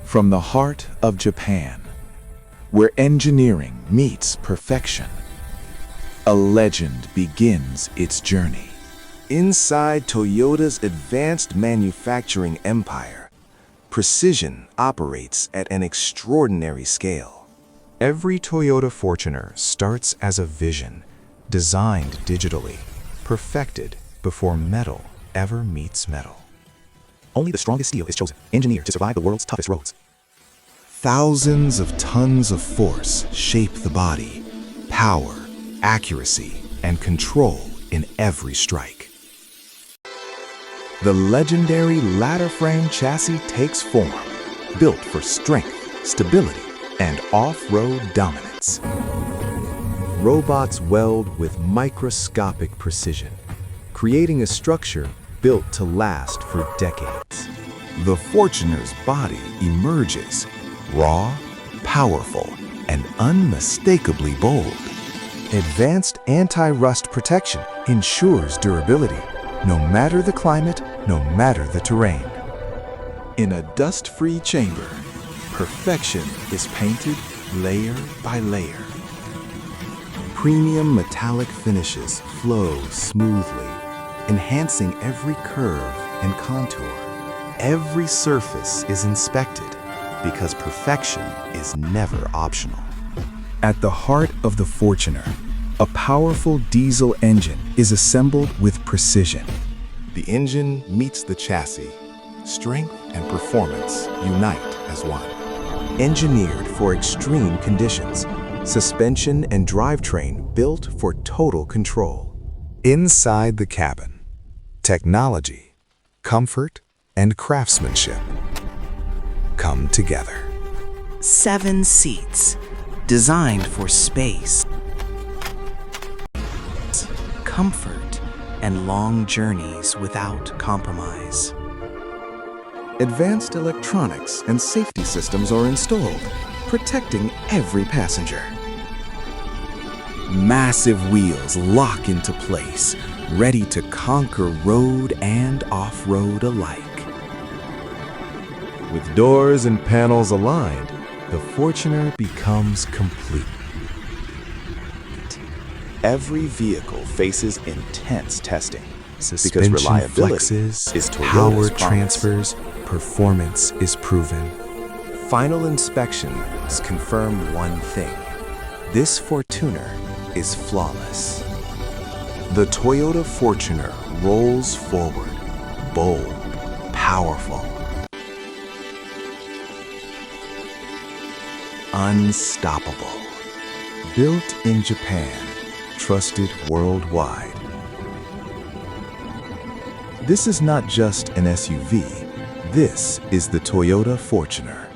From the heart of Japan, where engineering meets perfection, a legend begins its journey. Inside Toyota's advanced manufacturing empire, precision operates at an extraordinary scale. Every Toyota Fortuner starts as a vision, designed digitally, perfected before metal ever meets metal. Only the strongest steel is chosen, engineered to survive the world's toughest roads. Thousands of tons of force shape the body, power, accuracy, and control in every strike. The legendary ladder frame chassis takes form, built for strength, stability, and off-road dominance. Robots weld with microscopic precision, creating a structure built to last for decades. The Fortuner's body emerges raw, powerful, and unmistakably bold. Advanced anti-rust protection ensures durability, no matter the climate, no matter the terrain. In a dust-free chamber, perfection is painted layer by layer. Premium metallic finishes flow smoothly, enhancing every curve and contour. Every surface is inspected because perfection is never optional. At the heart of the Fortuner, a powerful diesel engine is assembled with precision. The engine meets the chassis. Strength and performance unite as one. Engineered for extreme conditions, suspension and drivetrain built for total control. Inside the cabin, technology, comfort, and craftsmanship come together. 7 seats, designed for space, comfort, and long journeys without compromise. Advanced electronics and safety systems are installed, protecting every passenger. Massive wheels lock into place, ready to conquer road and off-road alike. With doors and panels aligned, the Fortuner becomes complete. Every vehicle faces intense testing Suspension because reliability flexes, is Toyota's power promise. transfers, performance is proven. Final inspections confirm one thing: this Fortuner is flawless. The Toyota Fortuner rolls forward, bold, powerful, unstoppable. Built in Japan, trusted worldwide. This is not just an SUV. This is the Toyota Fortuner.